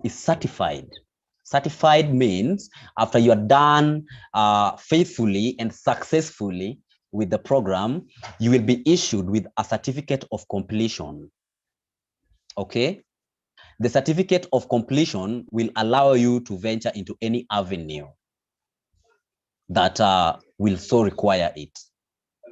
is certified. Certified means after you are done faithfully and successfully with the program, you will be issued with a certificate of completion. Okay? The certificate of completion will allow you to venture into any avenue that will so require it.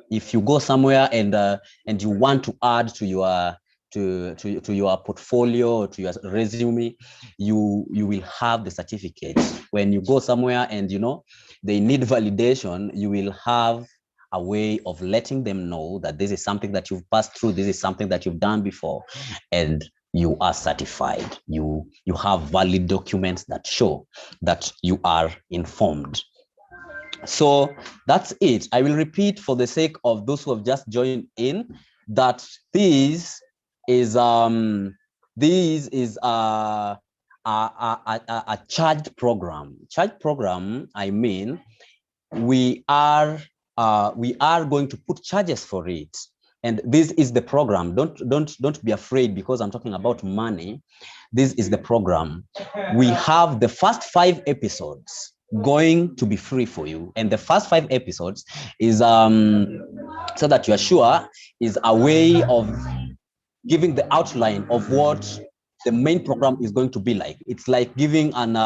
If you go somewhere and you want to add to your your portfolio, to your resume, you will have the certificate. When you go somewhere and they need validation, you will have a way of letting them know that this is something that you've passed through, this is something that you've done before, and you are certified. You have valid documents that show that you are informed. So that's it. I will repeat for the sake of those who have just joined in that this is a charged program. Charged program, I mean, we are going to put charges for it. And this is the program. Don't be afraid because I'm talking about money. This is the program. We have the first 5 episodes going to be free for you, and the first 5 episodes is so that you are sure, is a way of giving the outline of what the main program is going to be like. It's like giving an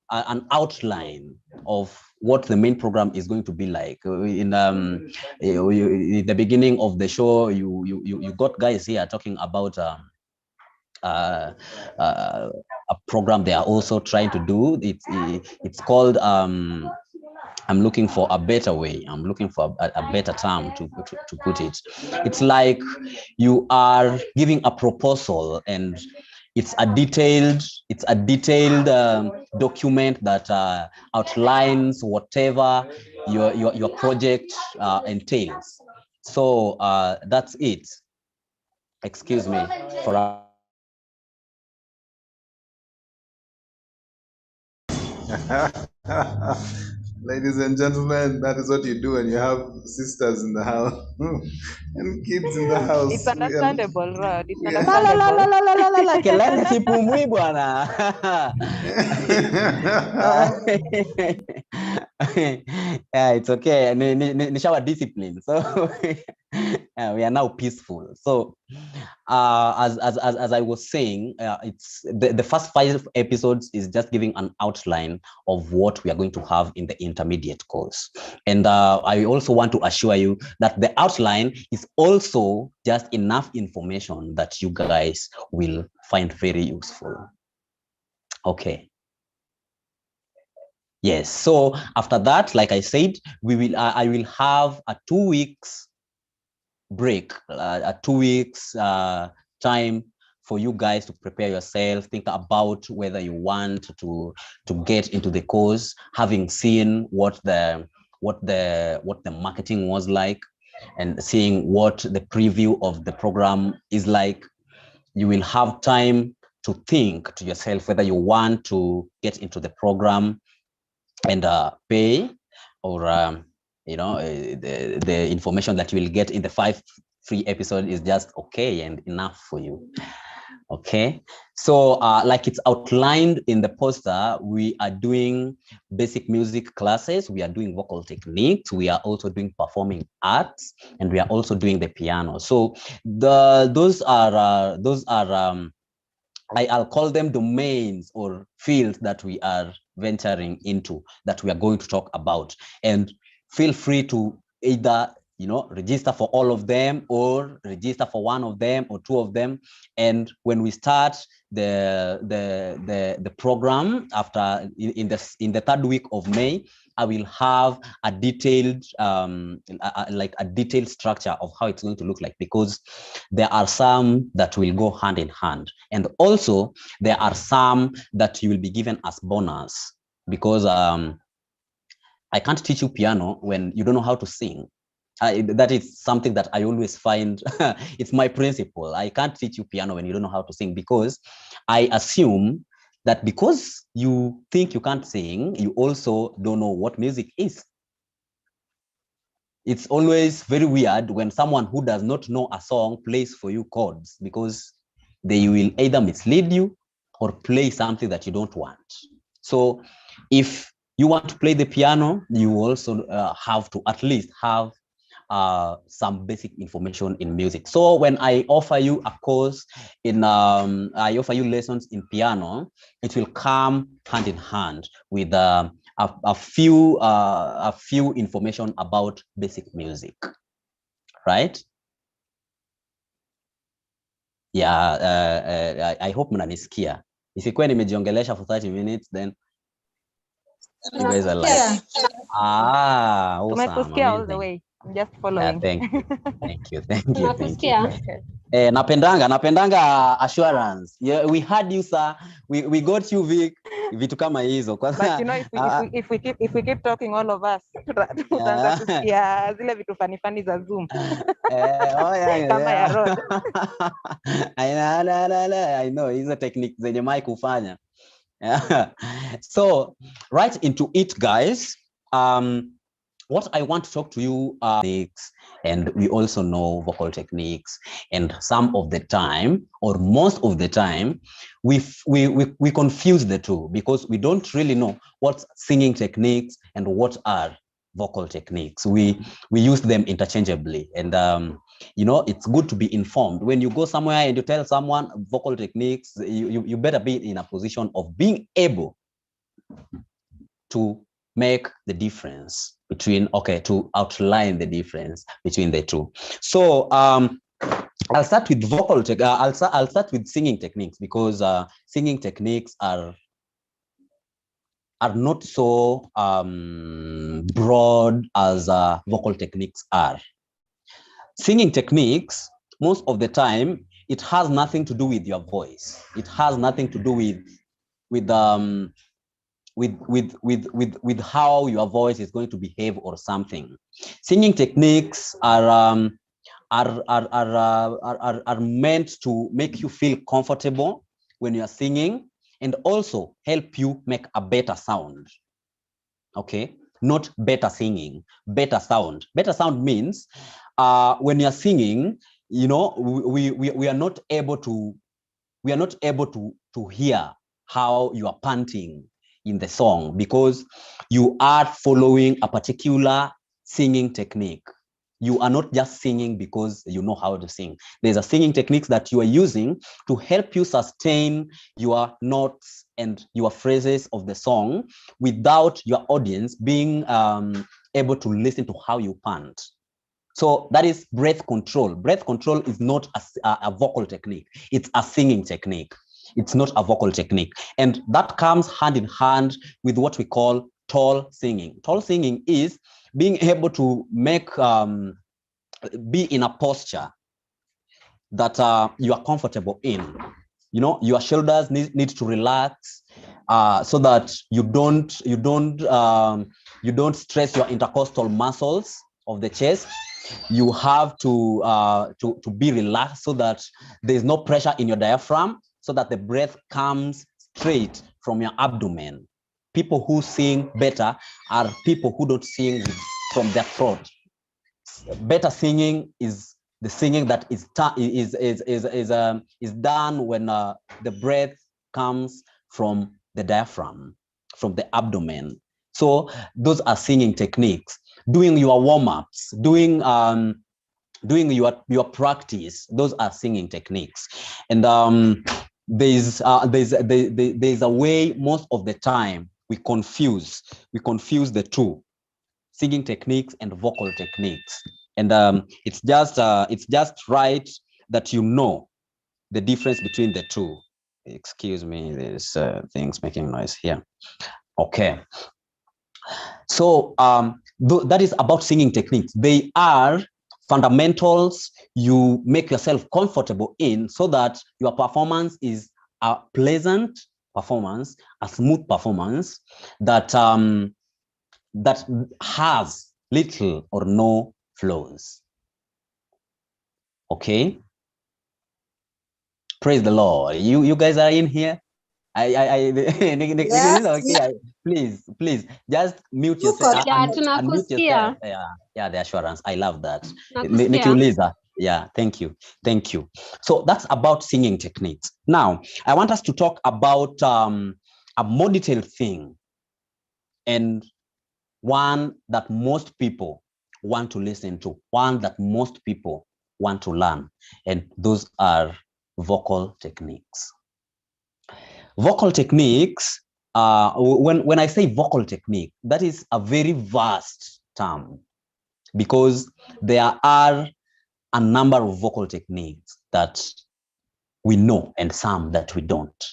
outline of what the main program is going to be like. In the beginning of the show, you got guys here talking about a program they are also trying to do. It's called I'm looking for a better way. I'm looking for a better term to put it. It's like you are giving a proposal, and it's a detailed document that outlines whatever your project entails. So that's it. Excuse me for a Ladies and gentlemen, that is what you do when you have sisters in the house and kids in the house. It's understandable, Rod. It's understandable. Kelele sipumui bwana. Yeah, it's okay. Nishawa discipline. So we are now peaceful. So as I was saying, it's the first 5 episodes is just giving an outline of what we are going to have in the intermediate course. And I also want to assure you that the outline is also just enough information that you guys will find very useful. Okay. Yes. So after that, like I said, I will have a 2 weeks break, a 2 weeks time for you guys to prepare yourself, think about whether you want to get into the course, having seen what the marketing was like, and seeing what the preview of the program is like. You will have time to think to yourself whether you want to get into the program and pay, or the information that you will get in the 5 free episode is just okay and enough for you. Okay, so like it's outlined in the poster, we are doing basic music classes, we are doing vocal techniques, we are also doing performing arts, and we are also doing the piano. So those are I'll call them domains or fields that we are venturing into, that we are going to talk about. And feel free to either register for all of them, or register for one of them or 2 of them. And when we start the program after in the 3rd week of May, I will have a detailed like a detailed structure of how it's going to look like, because there are some that will go hand in hand, and also there are some that you will be given as bonus, because I can't teach you piano when you don't know how to sing. That is something that I always find. It's my principle. I can't teach you piano when you don't know how to sing, because I assume that because you think you can't sing, you also don't know what music is. It's always very weird when someone who does not know a song plays for you chords, because they will either mislead you or play something that you don't want. So if you want to play the piano, you also have to at least have some basic information in music. So when I offer you a course in, I offer you lessons in piano, it will come hand in hand with a few information about basic music, right? Yeah, I hope mnanisikia. Isikuwe nimejiongelesha for 30 minutes, then you guys are like, awesome, Tumekusikia all the amazing. way. I'm just following. Yeah, thank you. Tunakusikia. Napendanga assurance. Yeah, we had you, sir. We got you, Vic. Vitu kama hizo. But you know, if we keep talking all of us, tutaanza kusikia zile vitu funny za Zoom. Kama ya Rod. I know. Hizo technique zenye Mike hufanya. So, right into it, guys. What I want to talk to you techniques, and we also know vocal techniques, and some of the time, or most of the time, we confuse the two because we don't really know what's singing techniques and what are vocal techniques. We use them interchangeably, and you know, it's good to be informed. When you go somewhere and you tell someone vocal techniques, you better be in a position of being able to make the difference between, to outline the difference between the two. So I'll start with vocal I'll start with singing techniques, because singing techniques are not so broad as vocal techniques are. Singing techniques, most of the time, it has nothing to do with your voice. It has nothing to do with how your voice is going to behave or something. Singing techniques are meant to make you feel comfortable when you are singing, and also help you make a better sound. Okay, not better singing, better sound. Better sound means when you are singing, you know, we are not able to hear how you are panting in the song, because you are following a particular singing technique. You are not just singing because you know how to sing. There's a singing techniques that you are using to help you sustain your notes and your phrases of the song without your audience being able to listen to how you pant. So that is breath control. Breath control is not a vocal technique. It's a singing technique. It's not a vocal technique. And that comes hand in hand with what we call tall singing. Tall singing is being able to make, be in a posture that you are comfortable in. You know, your shoulders need to relax so that you don't stress your intercostal muscles of the chest. You have to be relaxed so that there's no pressure in your diaphragm, so that the breath comes straight from your abdomen. People who sing better are people who don't sing from their throat. Better singing is the singing that is done when the breath comes from the diaphragm, from the abdomen. So those are singing techniques. Doing your warm-ups, doing your practice, those are singing techniques. And there's a way most of the time we confuse the two, singing techniques and vocal techniques. And it's just right that you know the difference between the two. Excuse me, there's things making noise here. Okay. So that is about singing techniques. They are fundamentals you make yourself comfortable in, so that your performance is a pleasant performance, a smooth performance that that has little or no flaws. Okay. Praise the Lord. You guys are in here. Yes, okay. Please just mute yourself. Yeah, tunakusikia. Yeah, the assurance. I love that. Tunakusikia. Nikiuliza, Yeah, thank you. Thank you. So that's about singing techniques. Now, I want us to talk about a more detailed thing, and one that most people want to listen to, one that most people want to learn, and those are vocal techniques. Vocal techniques, when I say vocal technique, that is a very vast term, because there are a number of vocal techniques that we know and some that we don't.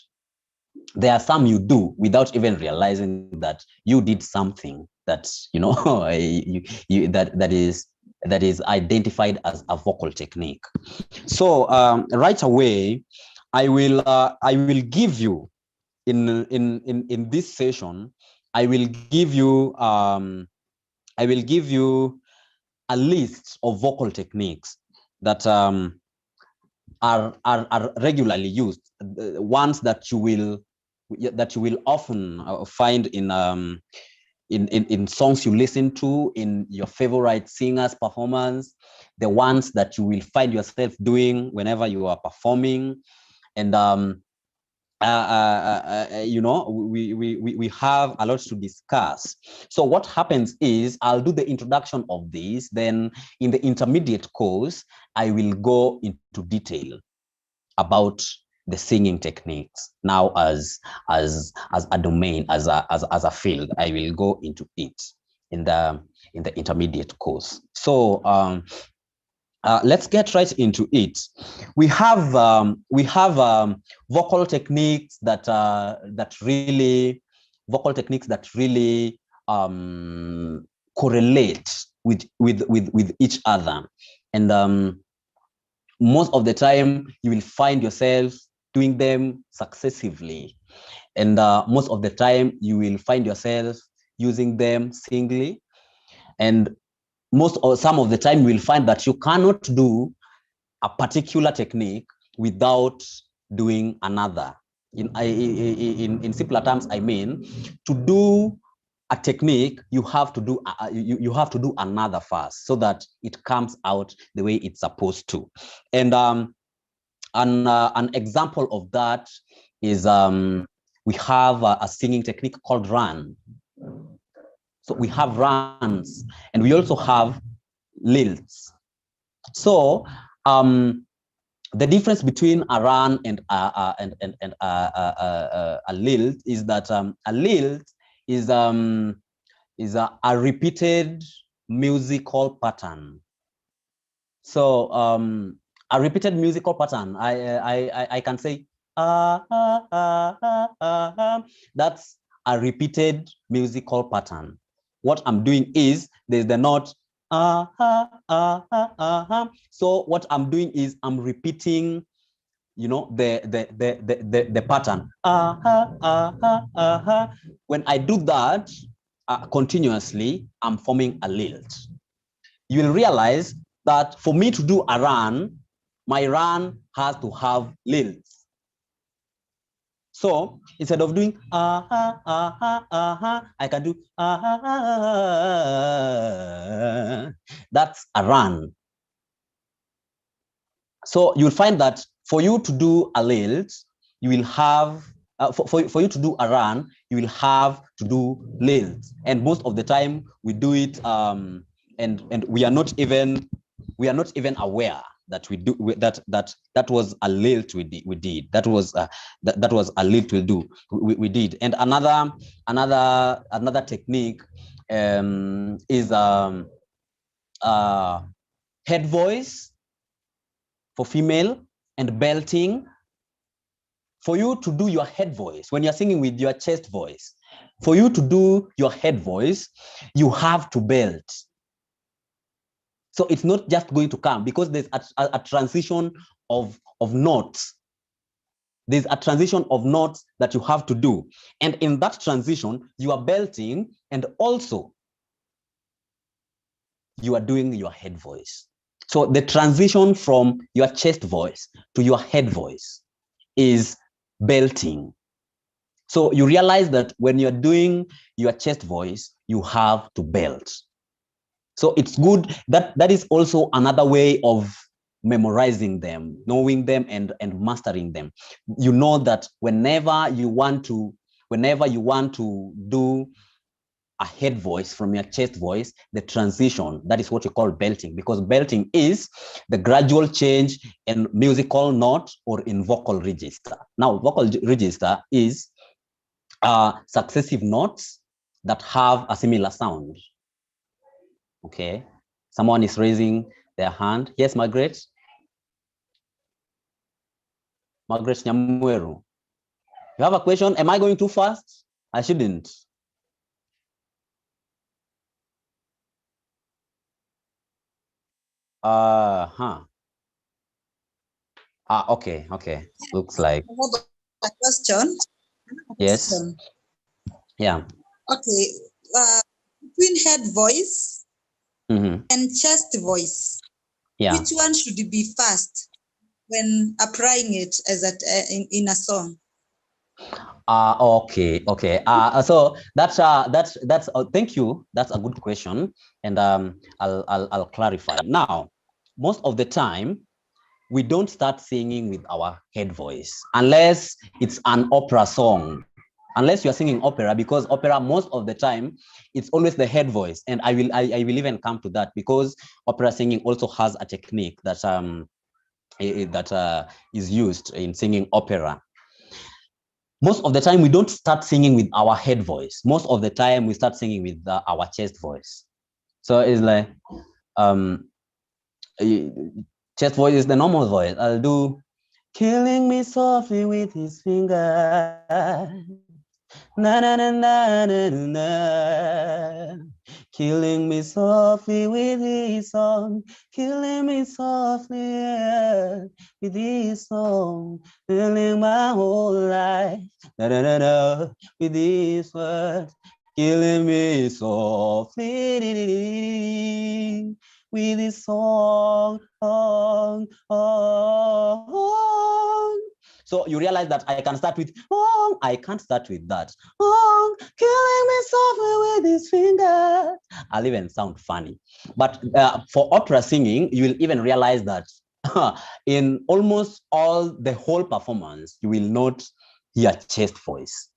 There are some you do without even realizing that you did something that, that is identified as a vocal technique. So right away, I will give you in this session, I will give you a list of vocal techniques that are regularly used, ones that you will often find in songs you listen to, in your favorite singers' performance, the ones that you will find yourself doing whenever you are performing, and we have a lot to discuss. So what happens is, I'll do the introduction of this, then in the intermediate course, I will go into detail about the singing techniques. Now, as a domain, as a field, I will go into it in the intermediate course. So let's get right into it. We have vocal techniques that really correlate with each other, and most of the time you will find yourself doing them successively, and most of the time you will find yourself using them singly, and some of the time you will find that you cannot do a particular technique without doing another. In simpler terms, I mean, to do a technique, you have to do another first, so that it comes out the way it's supposed to. And an example of that is we have a singing technique called run. So we have runs, and we also have lilts. So the difference between a run and a lilt is that a lilt is a repeated musical pattern. So a repeated musical pattern, I can say that's a repeated musical pattern. What I'm doing is, there's the note so what I'm doing is, I'm repeating, the pattern. When I do that continuously, I'm forming a lilt. You will realize that for me to do a run, my run has to have lilts. So instead of doing I can do that's a run. So you'll find that for you to do a lilt, you will have for you to do a run, you will have to do lilt, and most of the time we do it and we are not even aware that we do that was a lilt we did. That was a lilt we did. And another technique is head voice for female, and belting. For you to do your head voice, when you're singing with your chest voice, for you to do your head voice, you have to belt. So it's not just going to come, because there's a transition of notes. There's a transition of notes that you have to do. And in that transition, you are belting, and also you are doing your head voice. So the transition from your chest voice to your head voice is belting. So you realize that when you're doing your chest voice, you have to belt. So it's good that is also another way of memorizing them, knowing them, and mastering them. You know that whenever you want to do a head voice from your chest voice, the transition, that is what you call belting, because belting is the gradual change in musical note or in vocal register. Now, vocal register is successive notes that have a similar sound. Okay, someone is raising their hand. Yes, Margaret. Margaret Nyamweru. You have a question? Am I going too fast? I shouldn't. Okay. Looks like. A question. Yes. Yeah. Okay. Between head voice and chest voice, which one should be first when applying it as in a song? Okay. So that's thank you. That's a good question, and I'll clarify. Now, most of the time, we don't start singing with our head voice unless it's an opera song. Unless you are singing opera, because opera most of the time it's always the head voice, and I will even come to that, because opera singing also has a technique that is used in singing opera. Most of the time we don't start singing with our head voice. Most of the time we start singing with our chest voice. So it's like chest voice is the normal voice. I'll do killing me softly with his finger. Na na na na na na. Killing me softly with his song. Killing me softly with his song. Filling my whole life. Na na na na. With his words. Killing me softly with his song. So you realize that I can start with I can't start with that. Killing me softly with his fingers. I'll even sound funny. But for opera singing, you will even realize that in almost all the whole performance, you will not hear chest voice,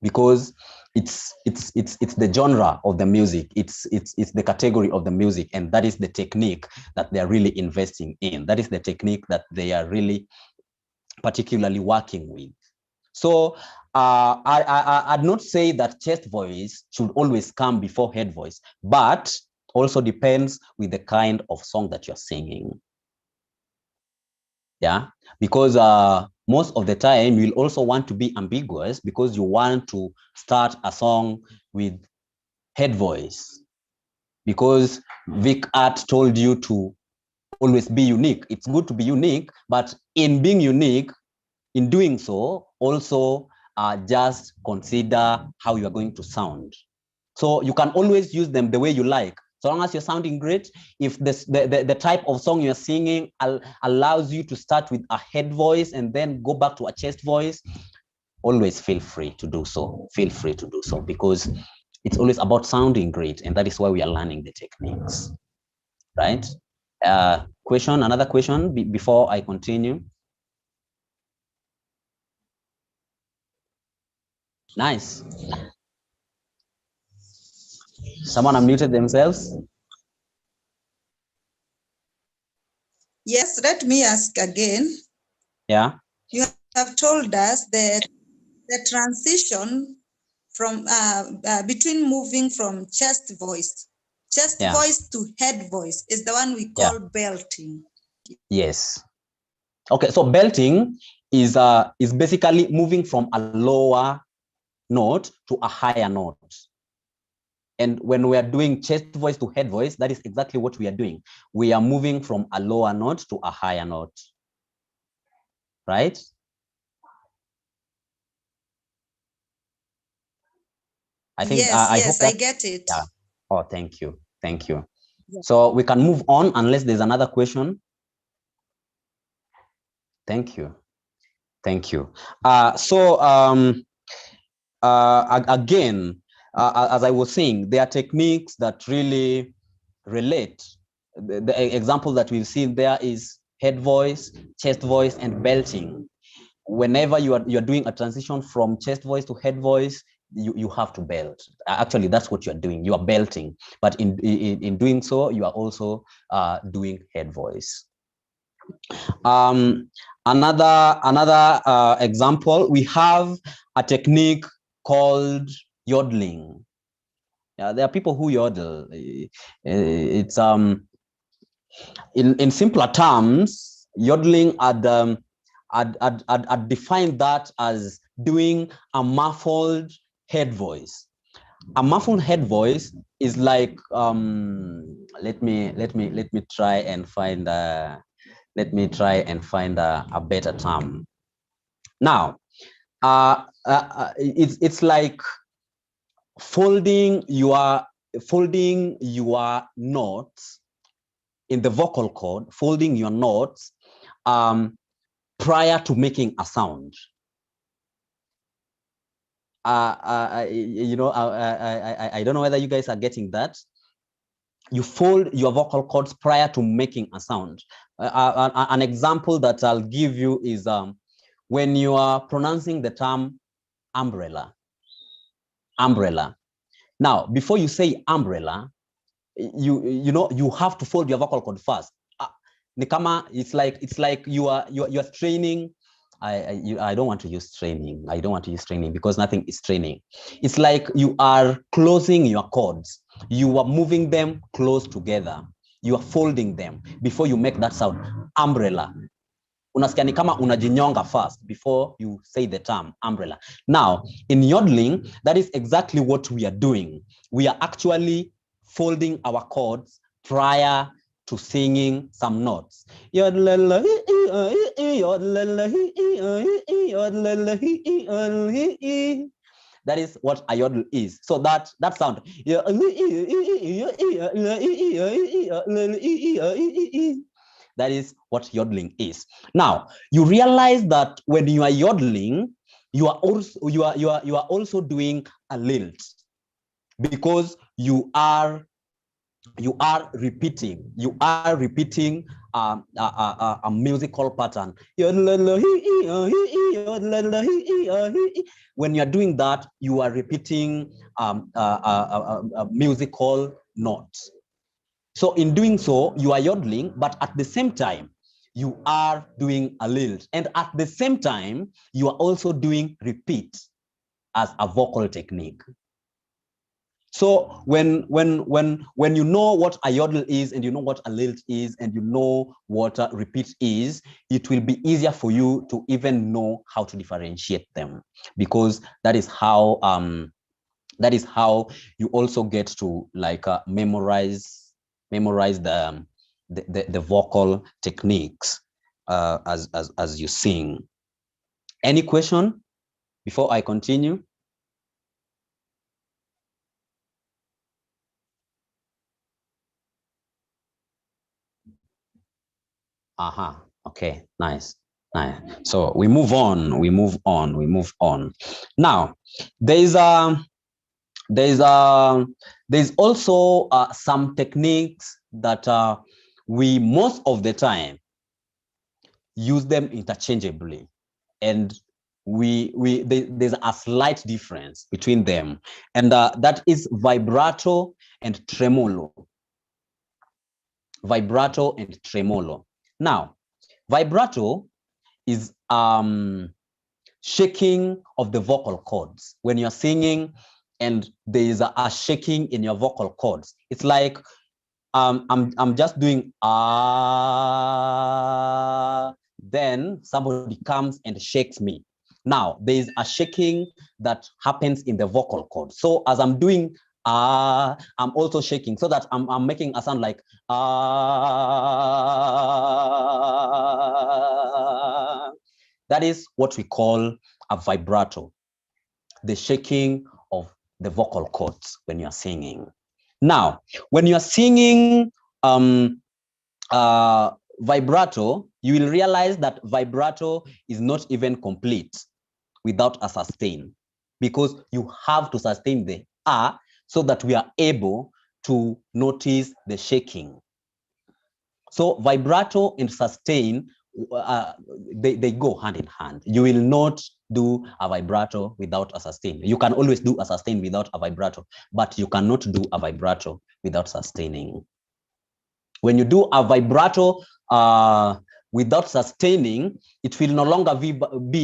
because it's the genre of the music, it's the category of the music, and that is the technique that they are really investing in. That is the technique that they are really particularly working with. So I'd not say that chest voice should always come before head voice, but also depends with the kind of song that you're singing. Yeah, because most of the time you'll also want to be ambiguous, because you want to start a song with head voice, because Vic Art told you to always be unique. It's good to be unique, but in being unique, in doing so, also just consider how you are going to sound. So you can always use them the way you like, so long as you're sounding great. If the type of song you're singing allows you to start with a head voice and then go back to a chest voice, always feel free to do so. Feel free to do so, because it's always about sounding great, and that is why we are learning the techniques, right? Another question before I continue. Nice. Someone unmuted themselves? Yes, let me ask again. Yeah. You have told us that the transition from between moving from chest voice to head voice is the one we call belting. Yes. Okay, so belting is basically moving from a lower note to a higher note. And when we are doing chest voice to head voice, that is exactly what we are doing. We are moving from a lower note to a higher note, right? I think yes, I get it. Yeah. Oh, thank you. Yeah. So we can move on unless there's another question. Thank you. Again, as I was saying, there are techniques that really relate. The example that we've seen there is head voice, chest voice, and belting. Whenever you're doing a transition from chest voice to head voice, you have to belt. Actually, that's what you're doing. You are belting, but in doing so, you are also doing head voice. Another example, we have a technique called Yodling. Yeah, there are people who yodel. It's in simpler terms, Yodling I'd define that as doing a muffled head voice. A muffled head voice is like let me try and find a better term. Now, it's like folding your notes in the vocal cord, folding your notes prior to making a sound. You know, I don't know whether you guys are getting that. You fold your vocal cords prior to making a sound. An example that I'll give you is when you are pronouncing the term umbrella. Umbrella. Now, before you say umbrella, you know you have to fold your vocal cord first. It's like you are training. I don't want to use training. I don't want to use training because nothing is training. It's like you are closing your cords. You are moving them close together. You are folding them before you make that sound. Umbrella. Unasikia ni kama unajinyonga first before you say the term umbrella. Now, in yodeling, that is exactly what we are doing. We are actually folding our chords prior to singing some notes. That is what a yodel is. So that sound. That is what yodeling is. Now, you realize that when you are yodeling, you are also doing a lilt because you are repeating a musical pattern. When you're doing that, you are repeating a musical note. So in doing so, you are yodeling, but at the same time, you are doing a lilt. And at the same time, you are also doing repeat as a vocal technique. So when you know what a yodel is, and you know what a lilt is, and you know what a repeat is, it will be easier for you to even know how to differentiate them, because that is how you also get to like memorize the vocal techniques as you sing. Any question before I continue? Okay, nice. So we move on. Now, there's also some techniques that we most of the time use them interchangeably, and there's a slight difference between them, and that is vibrato and tremolo. Vibrato and tremolo. Now, vibrato is shaking of the vocal cords. When you're singing and there is a shaking in your vocal cords, it's like I'm just doing then somebody comes and shakes me. Now there is a shaking that happens in the vocal cord. So as I'm doing I'm also shaking, so that I'm making a sound like That is what we call a vibrato, the shaking of the vocal cords when you're singing. Now, when you're singing vibrato, you will realize that vibrato is not even complete without a sustain, because you have to sustain the so that we are able to notice the shaking. So vibrato and sustain, they go hand in hand. You will not do a vibrato without a sustain. You can always do a sustain without a vibrato, but you cannot do a vibrato without sustaining. When you do a vibrato without sustaining, it will no longer be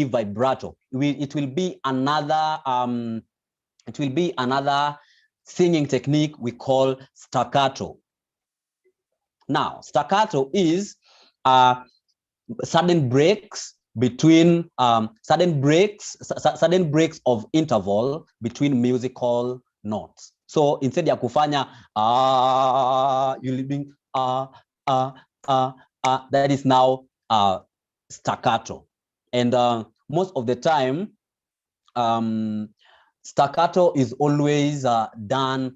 vibrato. It will be another singing technique we call staccato. Now, staccato is sudden breaks between sudden breaks of interval between musical notes. So instead ya kufanya you'll be that is now staccato. And most of the time staccato is always done.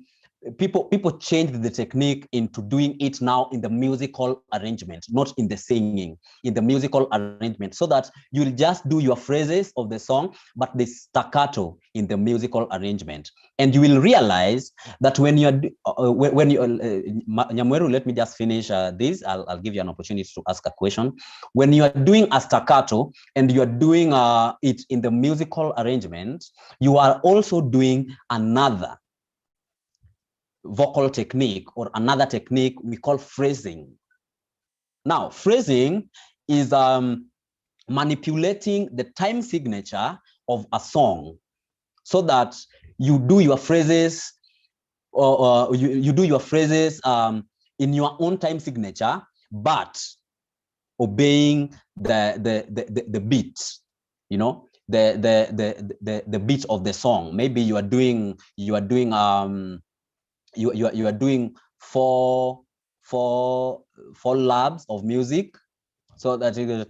People change the technique into doing it now in the musical arrangement, not in the singing, in the musical arrangement, so that you'll just do your phrases of the song, but the staccato in the musical arrangement. And you will realize that when you're Nyamweru, let me just finish this. I'll give you an opportunity to ask a question. When you are doing a staccato and you are doing it in the musical arrangement, you are also doing another vocal technique, or another technique we call phrasing. Now, phrasing is manipulating the time signature of a song so that you do your phrases, or you do your phrases in your own time signature, but obeying the beat, you know, the beat of the song. Maybe you are doing you are doing four labs of music, so that you go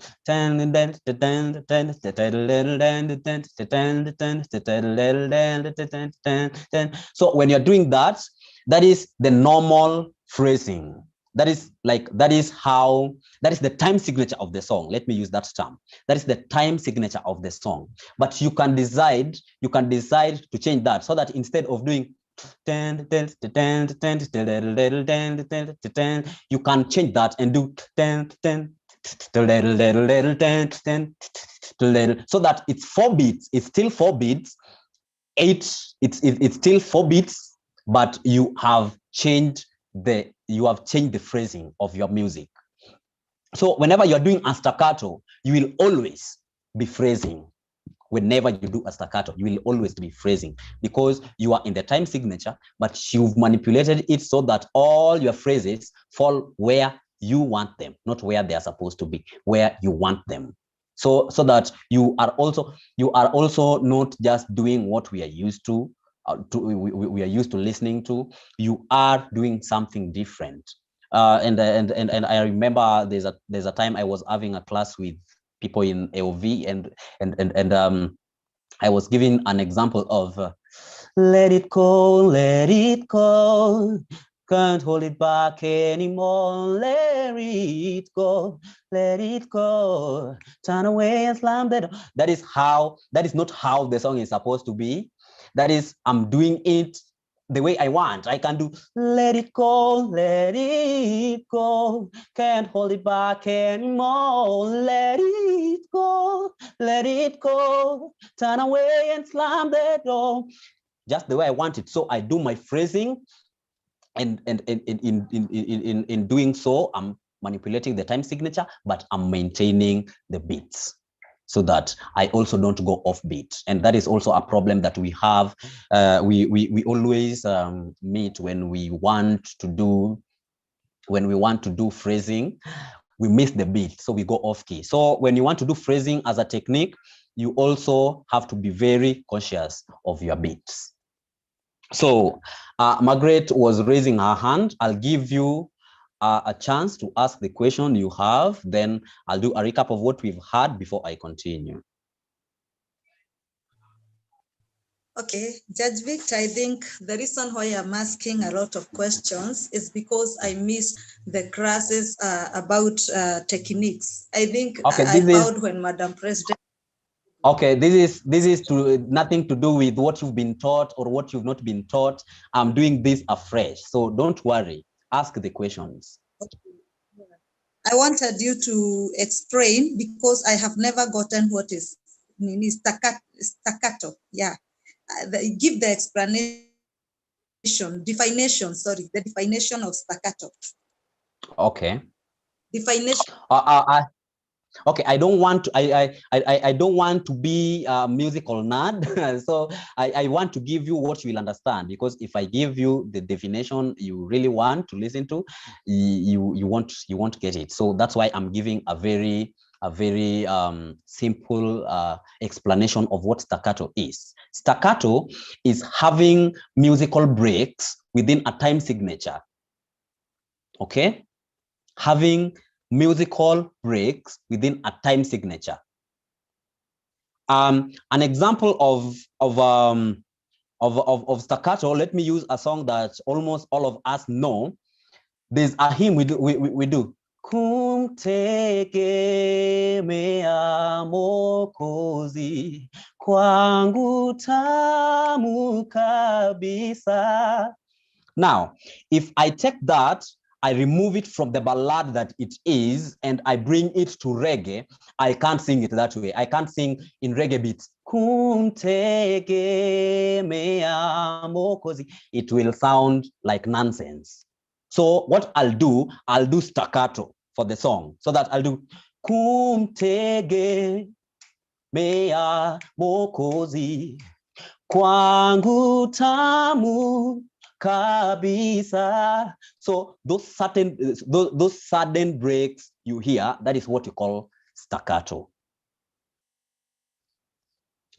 so when you're doing that, that is the normal phrasing. That is the time signature of the song. Let me use that term. That is the time signature of the song. But you can decide to change that, so that instead of doing you can change that and do so that it's 4 beats. It's still 4 beats. It's still 4 beats, but you have changed the phrasing of your music. So whenever you're doing a staccato, you will always be phrasing. Whenever you do a staccato, you will always be phrasing, because you are in the time signature, but you've manipulated it so that all your phrases fall where you want them, not where they are supposed to be, where you want them. So that you are also not just doing what we are used to, we are used to listening to. You are doing something different. And I remember there's a time I was having a class with people in AOV, and I was giving an example of let it go, can't hold it back anymore, let it go, turn away and slam the door. That is not how the song is supposed to be. That is, I'm doing it the way I want. I can do let it go, can't hold it back anymore, let it go, turn away and slam the door, just the way I want it. So I do my phrasing, and in doing so, I'm manipulating the time signature, but I'm maintaining the beats, so that I also don't go off beat. And that is also a problem that we have. We always meet when we want to do phrasing, we miss the beat, so we go off key. So when you want to do phrasing as a technique, you also have to be very conscious of your beats. So Margaret was raising her hand. I'll give you a chance to ask the question you have, then I'll do a recap of what we've had before I continue. Okay, Judge Victor, I think the reason why I'm asking a lot of questions is because I missed the classes about techniques. I think I found when Madam President. Okay, this is nothing to do with what you've been taught or what you've not been taught. I'm doing this afresh, so don't worry. Ask the questions. Okay. Yeah. I wanted you to explain because I have never gotten what is staccato. Yeah. Give the explanation, definition, sorry, the definition of staccato. Okay. Definition. Okay, I don't want to. I don't want to be a musical nerd, so I want to give you what you will understand. Because if I give you the definition you really want to listen to, you won't get it. So that's why I'm giving a very simple explanation of what staccato is. Staccato is having musical breaks within a time signature. Okay, having musical breaks within a time signature. An example of staccato. Let me use a song that almost all of us know. There's a hymn we do. Kumtegemea Mwokozi, kwangu tamu kabisa. Now, if I take that, I remove it from the ballad that it is, and I bring it to reggae, I can't sing it that way. I can't sing in reggae beats. It will sound like nonsense. So what I'll do staccato for the song. So that I'll do kumtegemea Mwokozi, kwangu tamu kabisa. So those sudden breaks you hear, that is what you call staccato.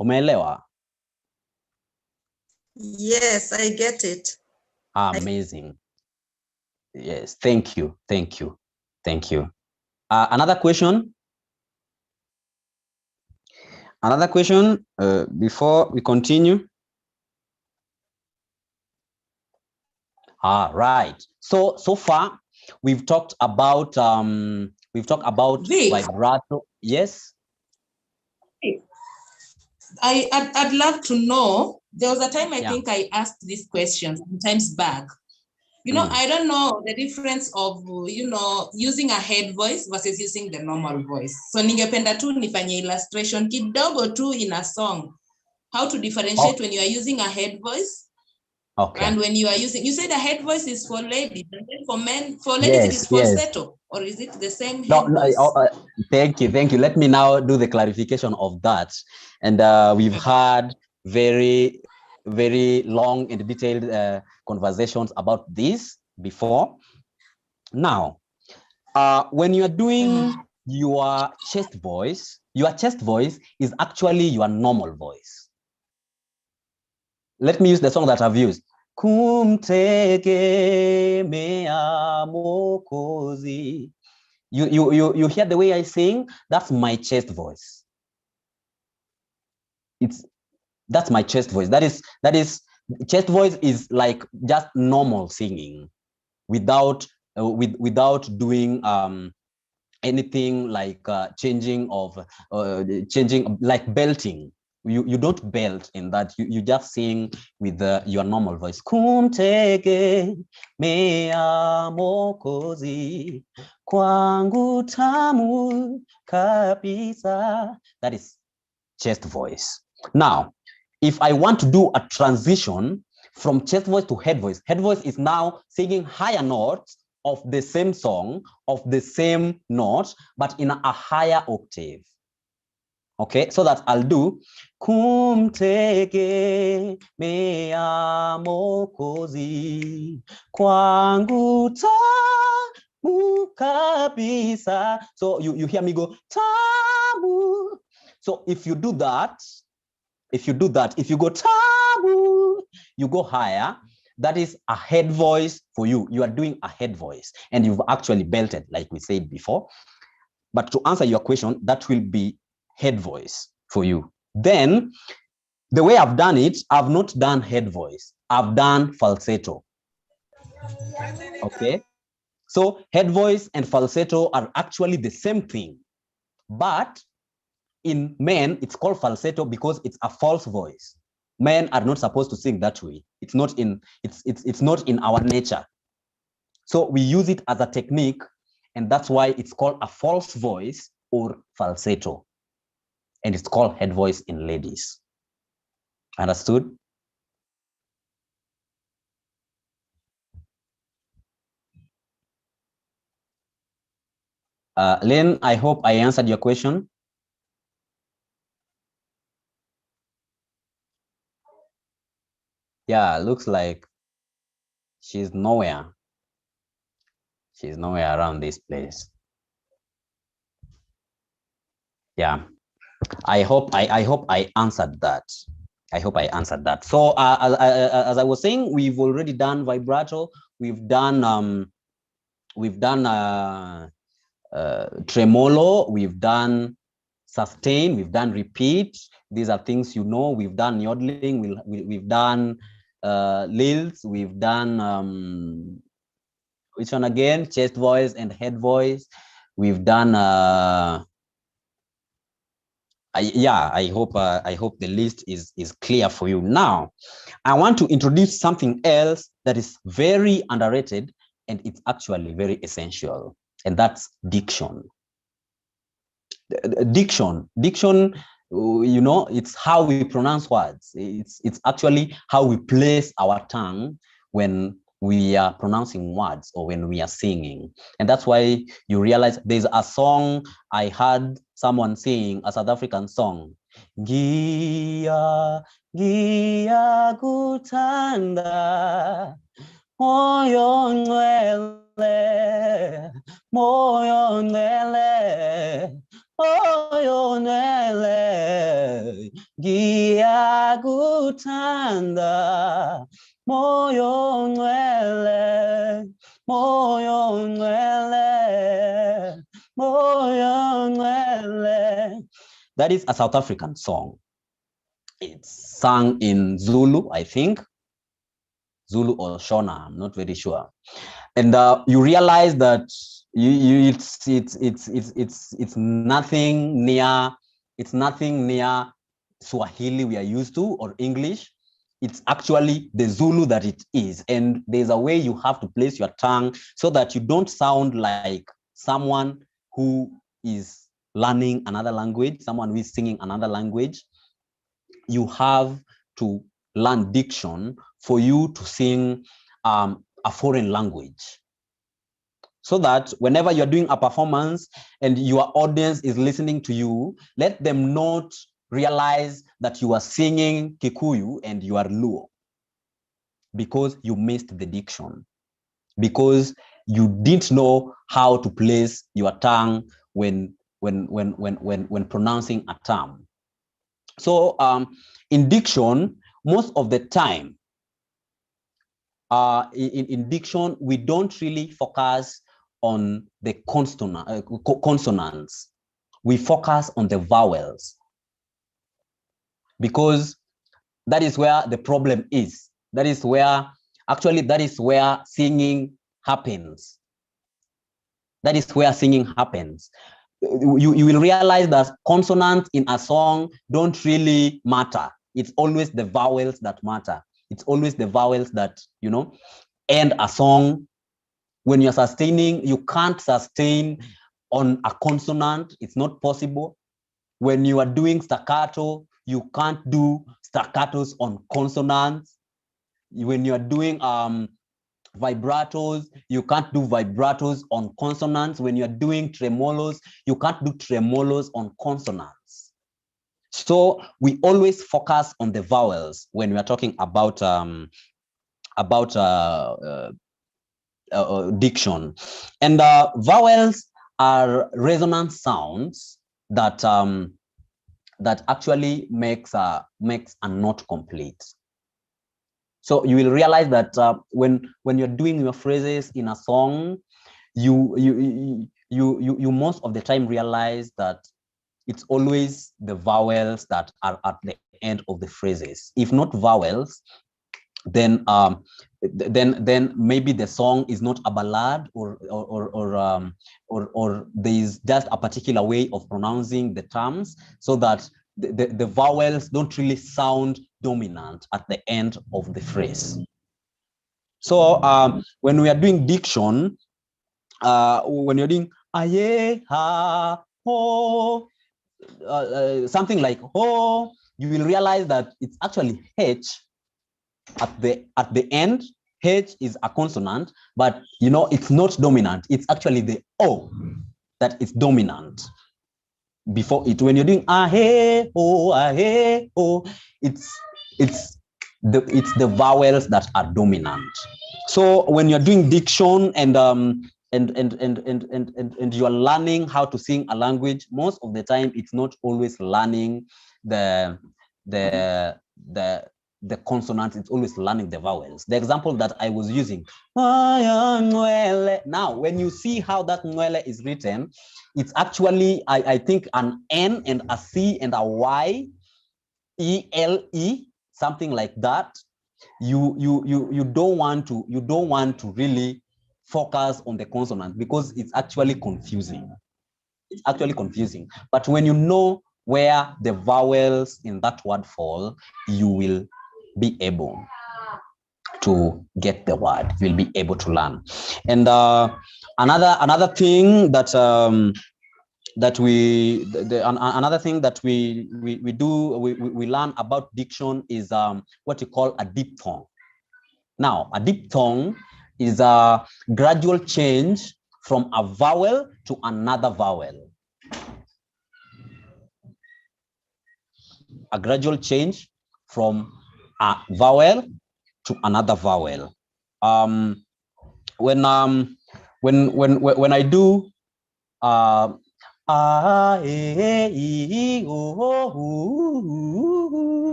Umeelewa? Yes, I get it. Amazing. Yes, thank you. Another question before we continue. Right. So far we've talked about vibrato. Yes. I'd love to know. There was a time I think I asked this question sometimes back. I don't know the difference of, using a head voice versus using the normal voice. So ningependa tu nifanye illustration kidogo tu in a song. How to differentiate when you are using a head voice. Okay. And when you are using, you said a head voice is for ladies, and then for men, for ladies it is falsetto, or is it the same head voice? Thank you. Let me now do the clarification of that. And we've had very long and detailed conversations about this before. Now, when you are doing your chest voice is actually your normal voice. Let me use the song that I've used. Kumtegemea Mwokozi. You hear the way I sing? That's my chest voice. That's my chest voice. That is chest voice is like just normal singing without doing anything like changing like belting. You don't belt in that. You just sing with your normal voice. Kumtegemea Mwokozi, kwangu tamu kabisa. That is chest voice. Now, if I want to do a transition from chest voice to head voice is now singing higher notes of the same song, of the same note, but in a higher octave. Okay, so that I'll do kumtegemea Mwokozi, kwangu tamu kabisa. So you hear me go tamu. So if you do that, if you go tamu, you go higher. That is a head voice for you. You are doing a head voice, and you've actually belted, like we said before. But to answer your question, that will be head voice for you. Then the way I've done it, I've not done head voice. I've done falsetto. Okay. So head voice and falsetto are actually the same thing, but in men, it's called falsetto because it's a false voice. Men are not supposed to sing that way. It's not in our nature. So we use it as a technique, And that's why it's called a false voice or falsetto. And it's called head voice in ladies. Understood? Lynn, I hope I answered your question. Yeah, looks like she's nowhere. She's nowhere around this place. Yeah, I hope I answered that. I hope I answered that. So as I was saying, we've already done vibrato. We've done tremolo. We've done sustain. We've done repeat. These are things you know. We've done yodling. We've done lilts. We've done which one again? Chest voice and head voice. We've done I hope the list is clear for you. Now, I want to introduce something else that is very underrated and it's actually very essential, and that's diction. Diction, you know, it's how we pronounce words. It's actually how we place our tongue when we are pronouncing words or when we are singing. And that's why you realize there's a song I heard someone sing, a South African song. Gia, Gia Gutanda, moyo ngwele, moyo ngwele, moyo ngwele, Gia Gutanda, moyo ngwele, moyo ngwele, moyo ngwele. That is a South African song. It's sung in Zulu, I think. Zulu or Shona, I'm not very sure. And you realize that it's nothing near Swahili we are used to or English. It's actually the Zulu that it is. And there's a way you have to place your tongue so that you don't sound like someone who is learning another language, someone who is singing another language. You have to learn diction for you to sing a foreign language, so that whenever you're doing a performance and your audience is listening to you, let them not realize that you are singing Kikuyu and you are Luo, because you missed the diction, because you didn't know how to place your tongue when pronouncing a term. So in diction, most of the time, in diction, we don't really focus on the consonants. We focus on the vowels, because that is where the problem is. That is where singing happens. That is where singing happens. You will realize that consonants in a song don't really matter. It's always the vowels that matter. It's always the vowels that, you know, end a song. When you're sustaining, you can't sustain on a consonant. It's not possible. When you are doing staccato, you can't do staccatos on consonants. When you're doing vibratos, you can't do vibratos on consonants. When you're doing tremolos, you can't do tremolos on consonants. So we always focus on the vowels when we are talking about diction. And vowels are resonant sounds that that actually makes a note complete. So you will realize that when you're doing your phrases in a song, you most of the time realize that it's always the vowels that are at the end of the phrases. If not vowels, then maybe the song is not a ballad, or there is just a particular way of pronouncing the terms, so that the vowels don't really sound dominant at the end of the phrase. So when we are doing diction, when you're doing aye, ha, ho, something like ho, you will realize that it's actually H at the end. H is a consonant, but you know it's not dominant. It's actually the O that is dominant before it. When you're doing ahe, ho, it's the vowels that are dominant. So when you're doing diction and you're learning how to sing a language, most of the time it's not always learning the consonants, it's always learning the vowels. The example that I was using, now when you see how that nwele is written, it's actually I think an N and a C and a Y, E-L-E, something like that. You don't want to really focus on the consonant because it's actually confusing. It's actually confusing. But when you know where the vowels in that word fall, you will be able to get the word. You'll be able to learn. And another thing that another thing that we learn about diction is what you call a diphthong. Now, a diphthong is a gradual change from a vowel to another vowel. A gradual change from a vowel to another vowel. When I do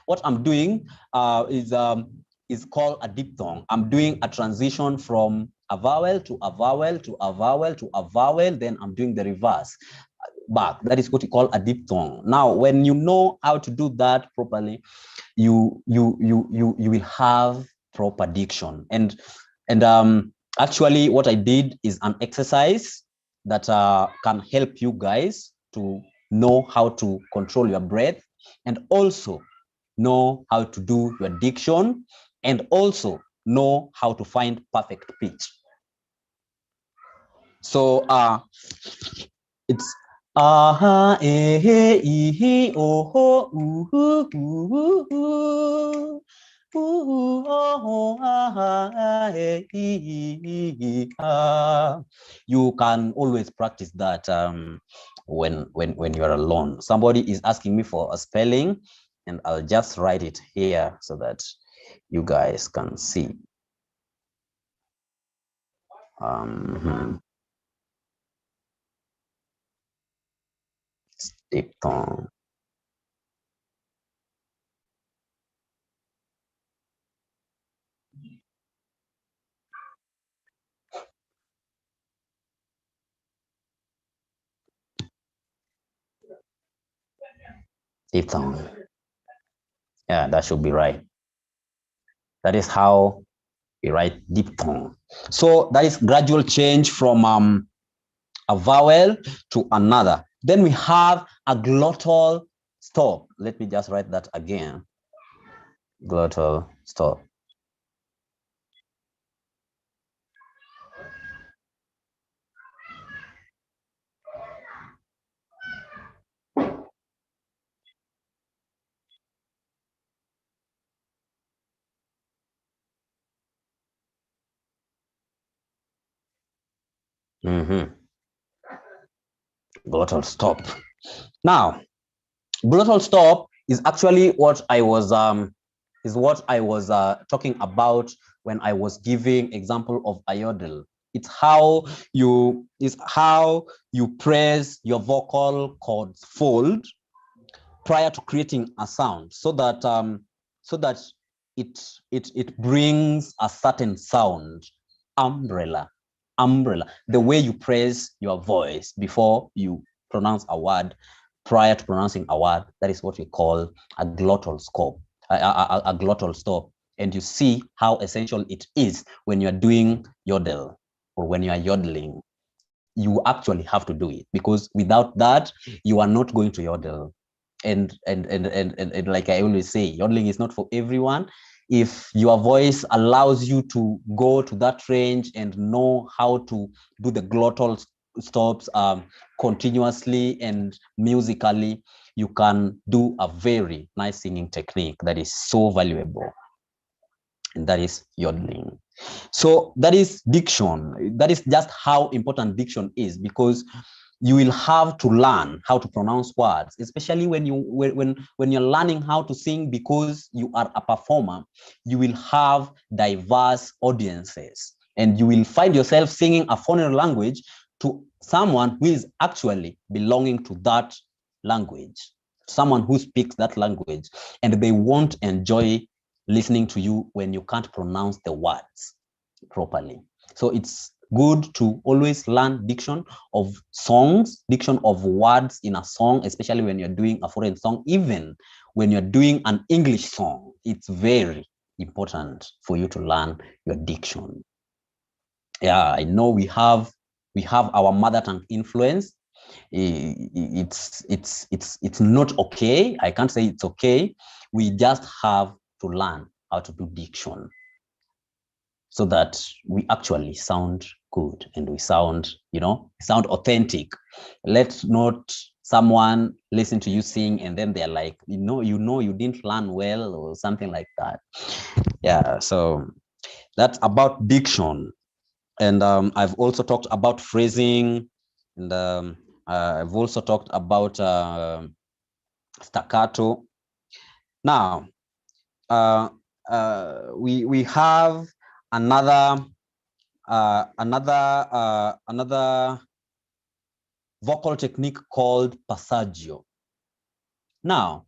what I'm doing is called a diphthong. I'm doing a transition from a vowel to a vowel to a vowel to a vowel, then I'm doing the reverse back. That is what you call a diphthong. Now, when you know how to do that properly, you will have proper diction. And actually what I did is an exercise that can help you guys to know how to control your breath and also know how to do your diction and also know how to find perfect pitch. So it's ah eh eh oh you can always practice that when you're alone. Somebody is asking me for a spelling, and I'll just write it here so that you guys can see. Diphthong. Diphthong. Yeah, that should be right. That is how we write diphthong. So that is gradual change from a vowel to another. Then we have a glottal stop. Let me just write that again. Glottal stop. Glottal stop. Now, glottal stop is actually what I was talking about when I was giving example of a yodel. It's how you press your vocal cords fold prior to creating a sound, so that it brings a certain sound. Umbrella. The way you press your voice before you pronounce a word, prior to pronouncing a word, that is what we call a glottal stop. A glottal stop. And you see how essential it is when you're doing yodel or when you are yodeling. You actually have to do it, because without that, you are not going to yodel. And like I always say, yodeling is not for everyone. if your voice allows you to go to that range and know how to do the glottal stops continuously and musically, you can do a very nice singing technique that is so valuable, and that is yodeling. So that is diction. That is just how important diction is, because you will have to learn how to pronounce words, especially when you're learning how to sing, because you are a performer. You will have diverse audiences, and you will find yourself singing a foreign language to someone who is actually belonging to that language, someone who speaks that language, and they won't enjoy listening to you when you can't pronounce the words properly. So it's good to always learn diction of songs, diction of words in a song, especially when you're doing a foreign song. Even when you're doing an English song, it's very important for you to learn your diction. Yeah, I know we have our mother tongue influence. It's not okay. I can't say it's okay. We just have to learn how to do diction, so that we actually sound good and we sound, sound authentic. Let's not someone listen to you sing and then they're like, you didn't learn well or something like that. Yeah, so that's about diction. And I've also talked about phrasing, and I've also talked about staccato. Now, we have another vocal technique called passaggio. Now,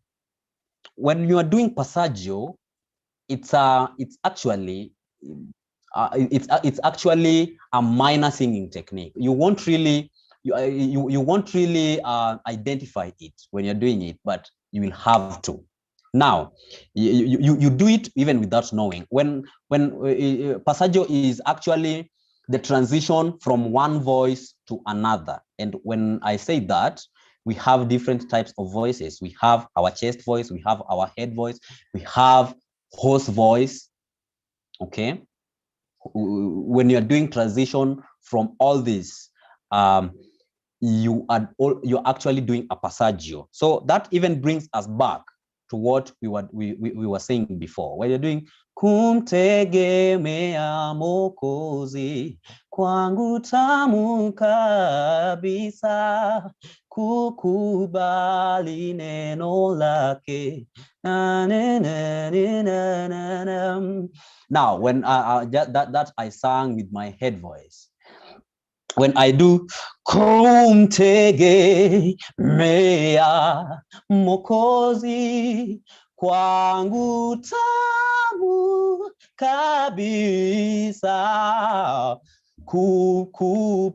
when you are doing passaggio, it's actually a minor singing technique. You won't really identify it when you're doing it, but you will have to. Now, you do it even without knowing. When passaggio is actually the transition from one voice to another. And when I say that, we have different types of voices. We have our chest voice, we have our head voice, we have hoarse voice. Okay. When you're doing transition from all this, you're actually doing a passaggio. So that even brings us back to what we were saying before. When you're doing kumtegemea Mwokozi, kwangu tamu kabisa, kukubali neno lake. Now, when that I sang with my head voice, when I do kumtegemea Mwokozi, kwangu tamu kabisa, kukubali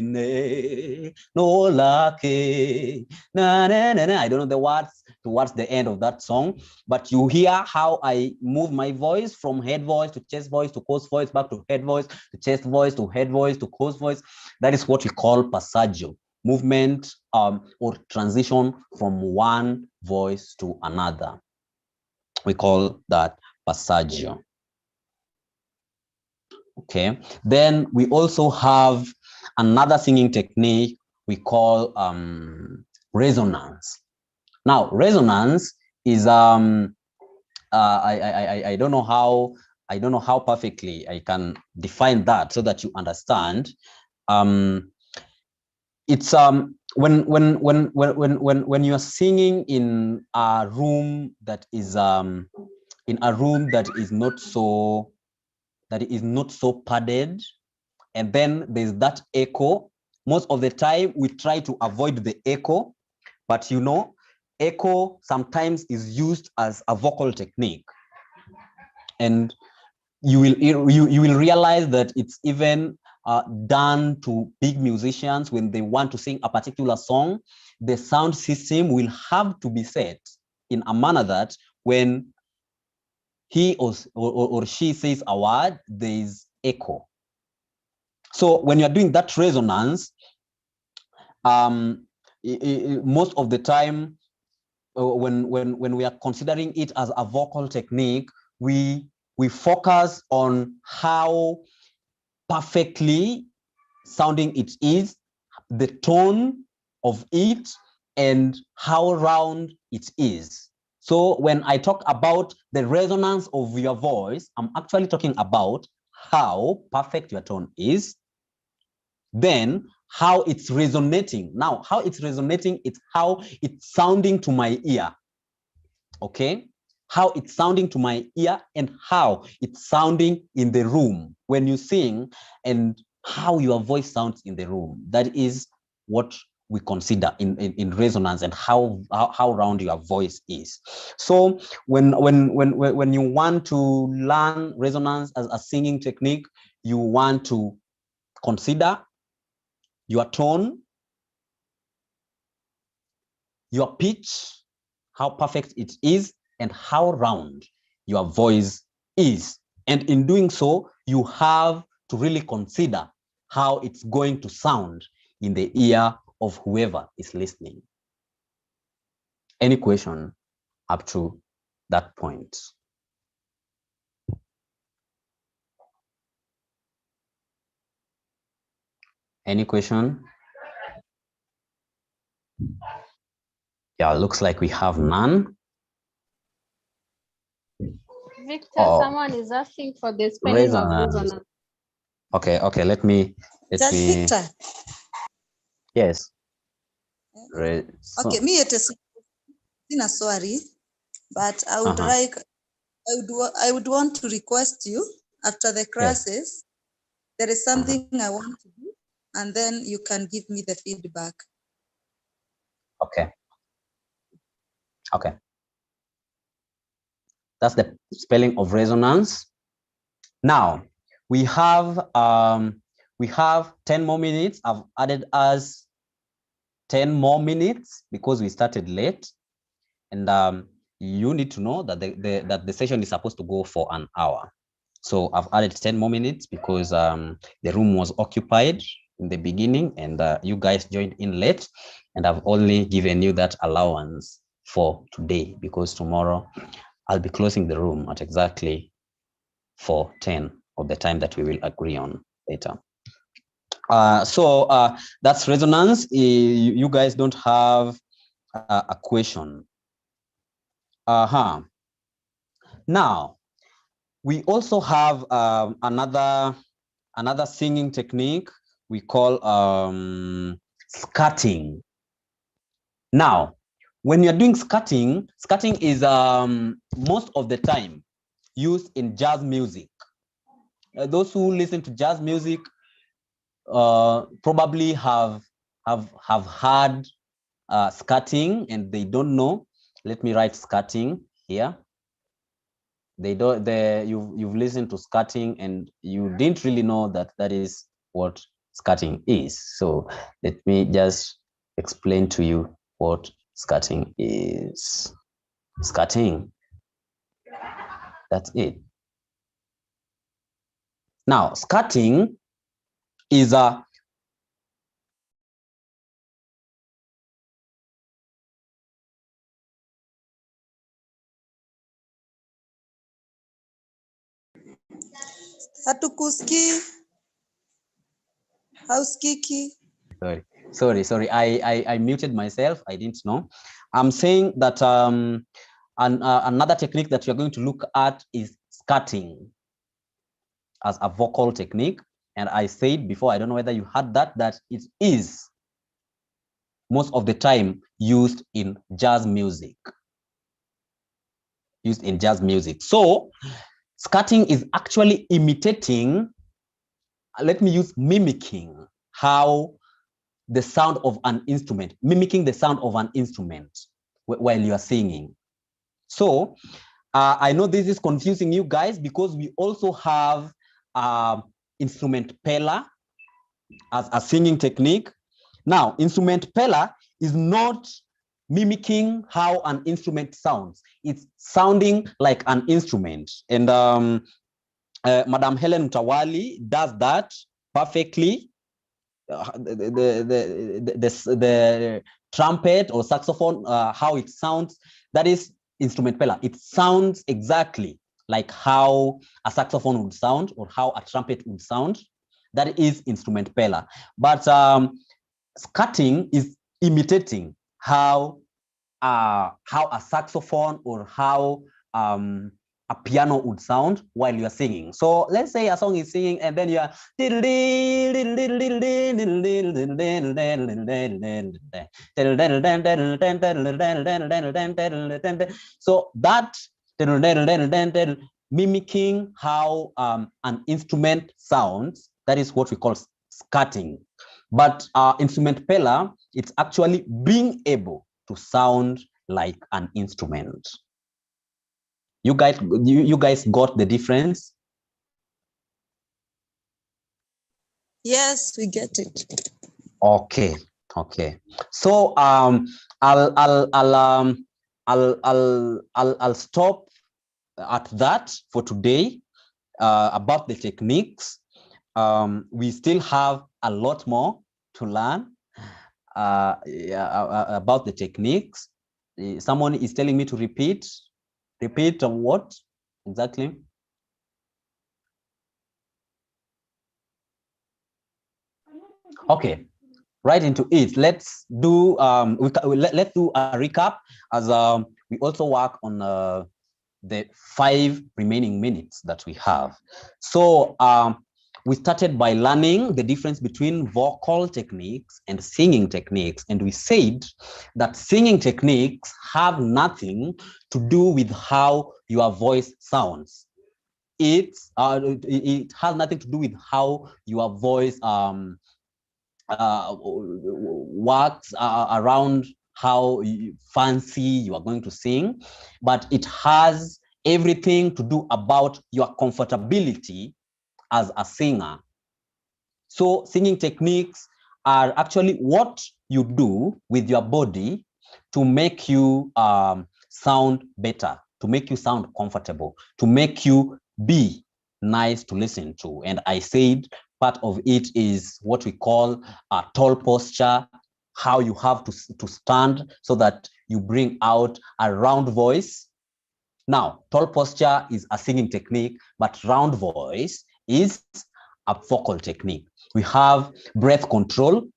neno lake. I don't know the words towards the end of that song, but you hear how I move my voice from head voice to chest voice to coarse voice, back to head voice to chest voice to head voice to coarse voice. That is what we call passaggio, movement or transition from one voice to another. We call that passaggio. Okay, then we also have another singing technique we call resonance. Now, resonance is I don't know how perfectly I can define that so that you understand. It's when you are singing in a room that is not so padded, and then there's that echo. Most of the time we try to avoid the echo, but echo sometimes is used as a vocal technique, and you will realize that it's even done to big musicians when they want to sing a particular song. The sound system will have to be set in a manner that when he or she says a word, there is echo. So when you're doing that resonance, most of the time, when we are considering it as a vocal technique, we focus on how perfectly sounding it is, the tone of it, and how round it is. So when I talk about the resonance of your voice, I'm actually talking about how perfect your tone is, then how it's resonating. Now, how it's resonating, it's how it's sounding to my ear. Okay? How it's sounding to my ear and how it's sounding in the room when you sing, and how your voice sounds in the room. That is what we consider in resonance, and how round your voice is. So when you want to learn resonance as a singing technique, you want to consider your tone, your pitch, how perfect it is, and how round your voice is. And in doing so, you have to really consider how it's going to sound in the ear of whoever is listening. Any question up to that point? Any question? Yeah, looks like we have none. Victor, someone is asking for the spelling of resonance. Okay, let me Victor. Yes. Okay, me it is sorry, but I would like I would want to request you after the classes. There is something I want to do, and then you can give me the feedback. Okay. That's the spelling of resonance. Now we have 10 more minutes. I've added us 10 more minutes because we started late, and you need to know that the session is supposed to go for an hour. So I've added 10 more minutes because the room was occupied in the beginning, and you guys joined in late, and I've only given you that allowance for today because tomorrow I'll be closing the room at exactly 4:10 of the time that we will agree on later. So that's resonance. You guys don't have a question. Now we also have another singing technique we call scatting. Now, when you're doing scatting is most of the time used in jazz music. Those who listen to jazz music probably have heard scatting, and they don't know. Let me write scatting here. You've listened to scatting and you didn't really know that is what scatting is. So let me just explain to you what scatting is. Scatting, that's it. Now, scatting is a Hatukuski. Housekiki. Sorry. I muted myself. I didn't know. I'm saying that another technique that you're going to look at is scatting as a vocal technique. And I said before, I don't know whether you heard that it is most of the time used in jazz music. So scatting is actually imitating, let me use mimicking, how the sound of an instrument, mimicking the sound of an instrument while you are singing. So I know this is confusing you guys because we also have instrument pella as a singing technique. Now, instrument pella is not mimicking how an instrument sounds. It's sounding like an instrument. And Madam Helen Mtawali does that perfectly. The trumpet or saxophone, how it sounds, that is instrument pella. It sounds exactly like how a saxophone would sound or how a trumpet would sound. That is instrument pella. But scatting is imitating how a saxophone or how a piano would sound while you are singing. So let's say a song is singing and then you are so that mimicking how an instrument sounds, that is what we call scatting. But instrument pella, it's actually being able to sound like an instrument. You guys got the difference? Yes, we get it. Okay. So I'll stop at that for today about the techniques. We still have a lot more to learn about the techniques. Someone is telling me to repeat on what exactly? Okay, right into it. Let's do let's do a recap as we also work on the 5 remaining minutes that we have. So we started by learning the difference between vocal techniques and singing techniques, and we said that singing techniques have nothing to do with how your voice sounds. It has nothing to do with how your voice works around how fancy you are going to sing, but it has everything to do about your comfortability as a singer. So singing techniques are actually what you do with your body to make you sound better, to make you sound comfortable, to make you be nice to listen to. And I said part of it is what we call a tall posture, how you have to stand so that you bring out a round voice. Now, tall posture is a singing technique, but round voice is a vocal technique. We have breath control.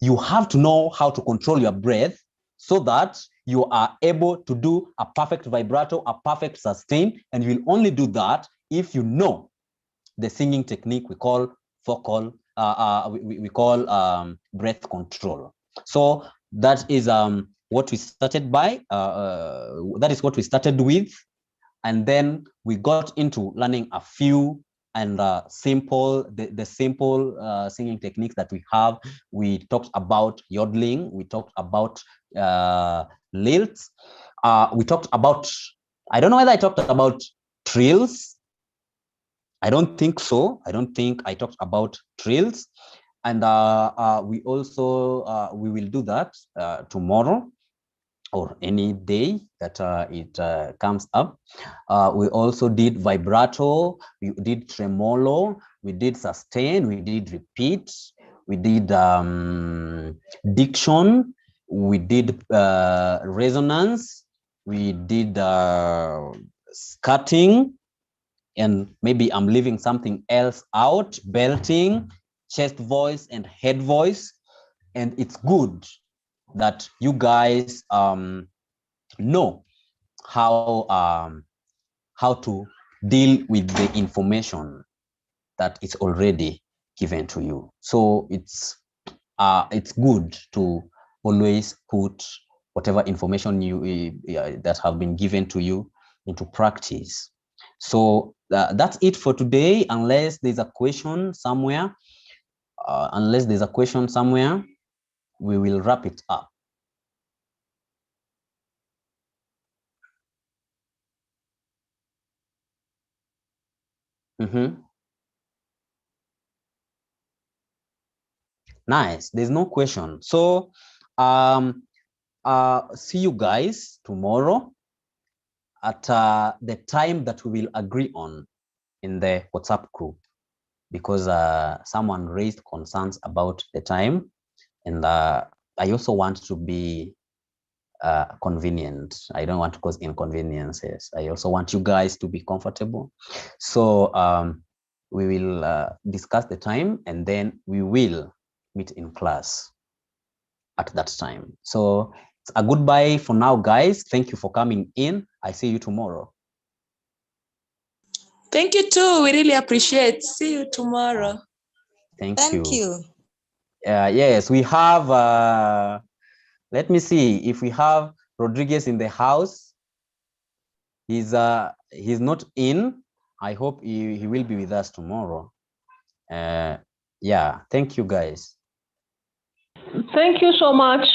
You have to know how to control your breath so that you are able to do a perfect vibrato, a perfect sustain, and you will only do that if you know the singing technique we call vocal, we call breath control. So that is what we started by. That is what we started with, and then we got into learning a few and simple singing techniques that we have. We talked about yodling. We talked about lilts. We talked about, I don't know whether I talked about trills. I don't think so. I don't think I talked about trills. And we also, we will do that tomorrow or any day that it comes up. We also did vibrato, we did tremolo, we did sustain, we did repeat, we did diction, we did resonance, we did scatting, and maybe I'm leaving something else out, belting, chest voice, and head voice. And it's good that you guys know how to deal with the information that is already given to you. So it's good to always put whatever information you that have been given to you into practice. So that's it for today, unless there's a question somewhere. We will wrap it up. Nice. There's no question. So see you guys tomorrow at the time that we will agree on in the WhatsApp group, because someone raised concerns about the time, and I also want to be convenient. I don't want to cause inconveniences. I also want you guys to be comfortable. So we will discuss the time, and then we will meet in class at that time. So it's a goodbye for now, guys. Thank you for coming in. I see you tomorrow. Thank you too. We really appreciate. See you tomorrow. Thank you. Yes, we have, let me see if we have Rodriguez in the house. He's not in. I hope he will be with us tomorrow. Yeah, thank you guys. Thank you so much.